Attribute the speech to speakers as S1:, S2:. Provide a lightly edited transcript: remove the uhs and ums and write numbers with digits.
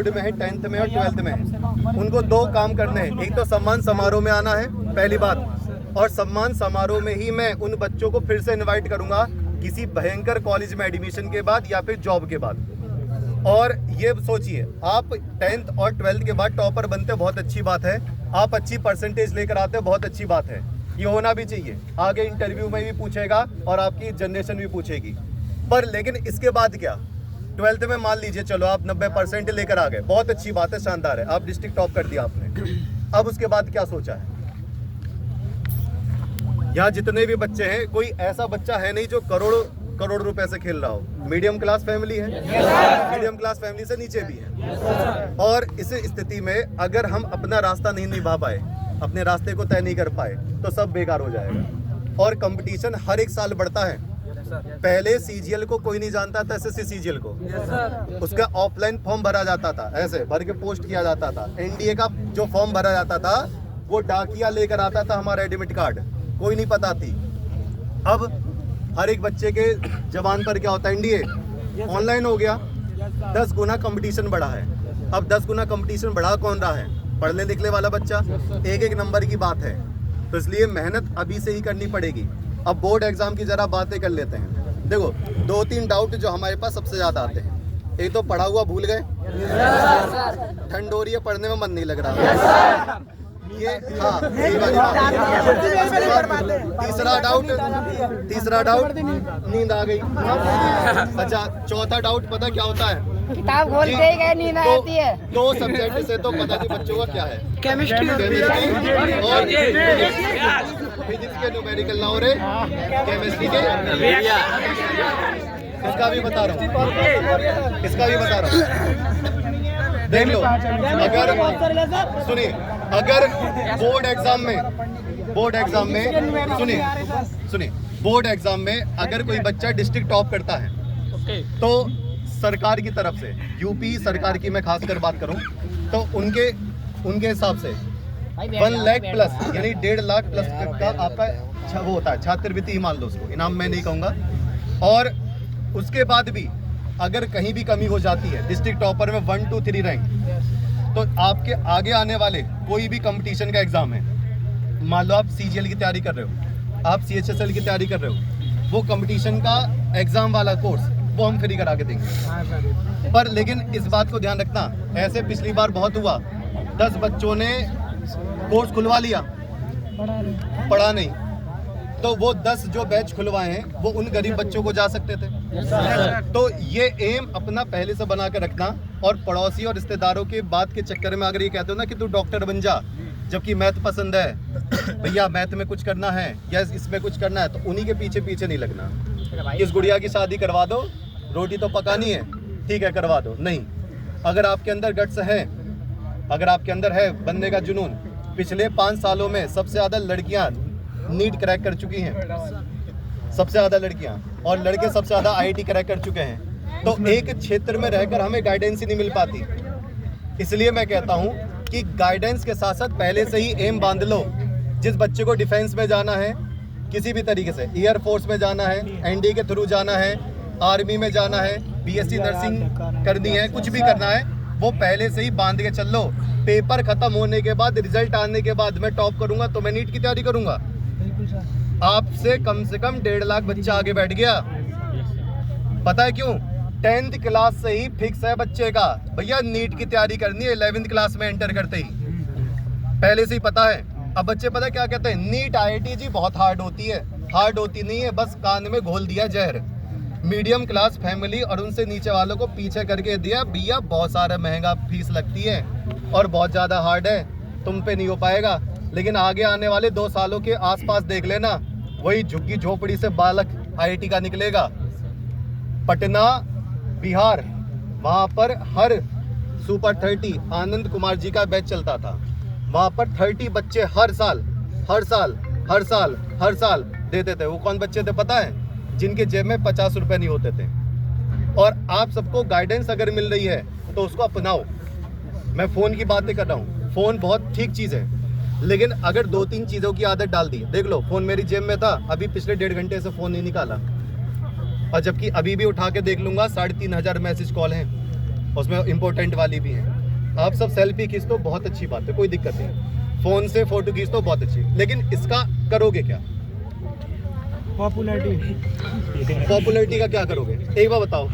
S1: Board में है, 10th में और 12th में है, उनको 2 काम करने हैं। एक तो सम्मान समारोह में आना है, पहली बात, और सम्मान समारोह में ही मैं उन बच्चों को फिर से इनवाइट करूंगा किसी भयंकर कॉलेज में एडमिशन के बाद या फिर जॉब के बाद। और ये सोचिए, आप 10th और 12th के बाद टॉपर बनते, बहुत अच्छी बात है, आप अच्छी परसेंटेज लेकर आते, बहुत अच्छी बात है, ये होना भी चाहिए, आगे इंटरव्यू में भी पूछेगा और आपकी जनरेशन भी पूछेगी। पर लेकिन इसके बाद क्या? 12th में मान लीजिए चलो आप 90% लेकर आ गए, बहुत अच्छी बात है, शानदार है, आप डिस्ट्रिक्ट टॉप कर दिया आपने। अब उसके बाद क्या सोचा है? यहाँ जितने भी बच्चे हैं, कोई ऐसा बच्चा है नहीं जो करोड़ रुपए से खेल रहा हो। मीडियम क्लास फैमिली है, मीडियम क्लास फैमिली से नीचे भी है। और इस स्थिति में अगर हम अपना रास्ता नहीं निभा पाए, अपने रास्ते को तय नहीं कर पाए, तो सब बेकार हो जाएगा। और कंपटीशन हर एक साल बढ़ता है। पहले सीजीएल को कोई नहीं जानता था, एसएससी सीजीएल को, उसका ऑफलाइन फॉर्म भरा जाता था, ऐसे भर के पोस्ट किया जाता था। एनडीए का जो फॉर्म भरा जाता था वो डाकिया लेकर आता था, हमारा एडमिट कार्ड, कोई नहीं पता थी। अब हर एक बच्चे के जबान पर क्या होता है, एनडीए ऑनलाइन हो गया, 10 गुना कंपटीशन बढ़ा है। अब 10 गुना कंपटीशन बढ़ा कौन रहा है? पढ़ने लिखने वाला बच्चा, एक नंबर की बात है। तो इसलिए मेहनत अभी से ही करनी पड़ेगी। अब बोर्ड एग्जाम की जरा बातें कर लेते हैं। देखो 2-3 डाउट जो हमारे पास सबसे ज्यादा आते हैं। एक तो पढ़ा हुआ भूल गए, ठंड हो रही है, पढ़ने में मन नहीं लग रहा, ये हाँ, यही वाली बात। तीसरा डाउट नींद आ गई। अच्छा, चौथा डाउट पता क्या होता है?
S2: किताब खोलते ही गए नींद आती है।
S1: 2 सब्जेक्ट से तो पता नहीं बच्चों का क्या है,
S2: केमिस्ट्री
S1: और फिजिक्स के न्यूमेरिकल ना हो रहे, केमिस्ट्री के, इसका भी बता रहा हूँ, इसका भी बता रहा हूँ। देख लो, अगर सुनिए, अगर बोर्ड एग्जाम में सुनिए बोर्ड एग्जाम में अगर कोई बच्चा डिस्ट्रिक्ट टॉप करता है तो सरकार की तरफ से, यूपी सरकार की मैं खासकर बात करूं, तो उनके हिसाब से 1 लाख प्लस यानी 1.5 लाख प्लस का आपका वो होता है, छात्रवृत्ति ही मान लो उसको, इनाम मैं नहीं कहूँगा। और उसके बाद भी अगर कहीं भी कमी हो जाती है, डिस्ट्रिक्ट टॉपर में 1, 2, 3 रैंक, तो आपके आगे आने वाले कोई भी कंपटीशन का एग्जाम है, मान लो आप सीजीएल की तैयारी कर रहे हो, आप सीएचएसएल की तैयारी कर रहे हो, वो कंपटीशन का एग्जाम वाला कोर्स वो हम फ्री करा के देंगे। पर लेकिन इस बात को ध्यान रखना, ऐसे पिछली बार बहुत हुआ, 10 बच्चों ने कोर्स खुलवा लिया, पढ़ा नहीं, तो वो 10 जो बैच खुलवाए हैं वो उन गरीब बच्चों को जा सकते थे। तो ये एम अपना पहले से बना के रखना। और पड़ोसी और रिश्तेदारों के बात के चक्कर में अगर ये कहते हो ना कि तू डॉक्टर बन जा, जबकि मैथ पसंद है, भैया मैथ में कुछ करना है या इसमें कुछ करना है, तो उन्हीं के पीछे नहीं लगना। इस गुड़िया की शादी करवा दो, रोटी तो पकानी है, ठीक है करवा दो, नहीं। अगर आपके अंदर गट्स है, अगर आपके अंदर है बनने का जुनून, पिछले 5 सालों में सबसे ज्यादा लड़कियां नीट क्रैक कर चुकी हैं, सबसे ज्यादा लड़कियां, और लड़के सबसे ज्यादा आईआईटी क्रैक कर चुके हैं। तो एक क्षेत्र में रहकर हमें गाइडेंस ही नहीं मिल पाती। इसलिए मैं कहता हूं कि गाइडेंस के साथ साथ पहले से ही एम बांध लो। जिस बच्चे को डिफेंस में जाना है, किसी भी तरीके से, एयरफोर्स में जाना है, एनडी के थ्रू जाना है, आर्मी में जाना है, बीएससी नर्सिंग करनी है, कुछ भी करना है, वो पहले से ही बांध के चल लो। पेपर खत्म होने के बाद, रिजल्ट आने के बाद मैं टॉप करूंगा तो मैं नीट की तैयारी करूंगा। आपसे कम से कम 1.5 लाख बच्चा आगे बैठ गया। पता है क्यों? 10th क्लास से ही फिक्स है बच्चे का, भैया नीट की तैयारी करनी है 11th क्लास में एंटर करते ही, पहले से ही पता है। अब बच्चे पता है क्या कहते हैं? नीट आईआईटी जी बहुत हार्ड होती है। हार्ड होती नहीं है, बस कान में घोल दिया जहर। मीडियम क्लास फैमिली और उनसे नीचे वालों को पीछे करके दिया, भैया बहुत सारा महंगा फीस लगती है और बहुत ज़्यादा हार्ड है, तुम पे नहीं हो पाएगा। लेकिन आगे आने वाले 2 सालों के आसपास देख लेना, वही झुग्गी झोपड़ी से बालक आईआईटी का निकलेगा। पटना बिहार, वहाँ पर हर सुपर 30 आनंद कुमार जी का बैच चलता था, वहाँ पर 30 बच्चे हर साल देते थे। वो कौन बच्चे थे पता है? जिनके जेब में 50 रुपए नहीं होते थे। और आप सबको गाइडेंस अगर मिल रही है तो उसको अपनाओ। मैं फ़ोन की बातें कर रहा हूँ, फ़ोन बहुत ठीक चीज़ है, लेकिन अगर 2-3 चीज़ों की आदत डाल दी, देख लो फ़ोन मेरी जेब में था, अभी पिछले 1.5 घंटे से फ़ोन नहीं निकाला, और जबकि अभी भी उठा के देख लूँगा 3,500 मैसेज कॉल हैं। उसमें इम्पोर्टेंट वाली भी हैं। आप सब सेल्फी खींच दो, बहुत अच्छी बात है, कोई दिक्कत नहीं। फ़ोन से फ़ोटो खींच दो, बहुत अच्छी, लेकिन इसका करोगे क्या? पॉपुलैरिटी का क्या करोगे? एक बार बताओ।